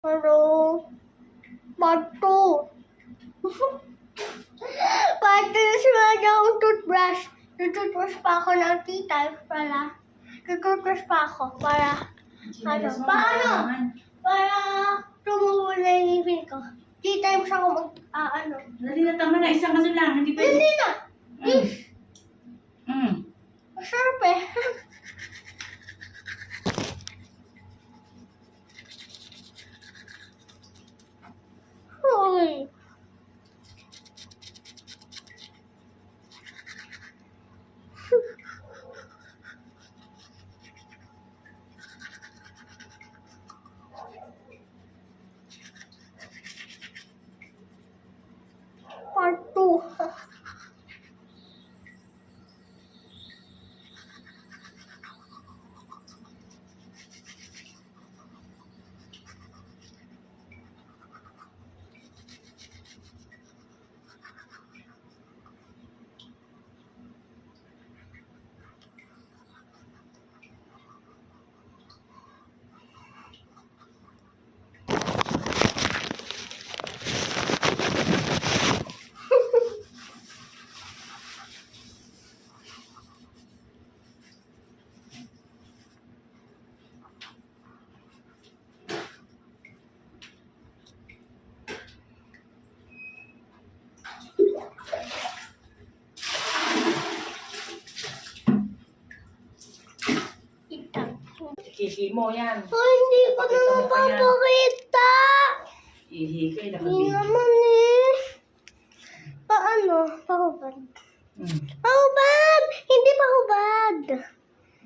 Hello? Part 2. Part 2 na sila akong toothbrush. Tututbrush pa ako ng tea times pala. Tututbrush pa ako para, para tumubo na yung ngipin ko. Tea times ako Dali na, tama na. Isang ano lang. Hindi pwede. Hindi na. Masarap eh. Uy. Part 2. Kiki mo yan. Oh, hindi ko na mapapakita. Ihi ka, Hindi nakabili. naman eh. Paano? Pahubad. Pahubad! Hindi pahubad.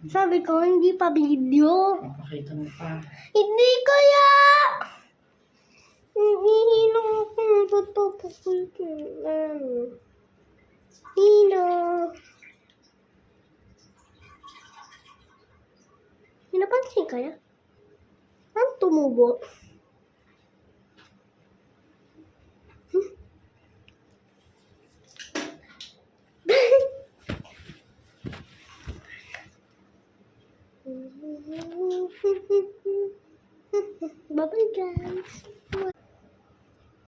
Sabi ko, hindi pa video. Pakita mo pa. Hindi kaya. Hihilong ako ng tatapakutin. Hina. Hinapansin kaya? Ang tumubo. Bye-bye, guys.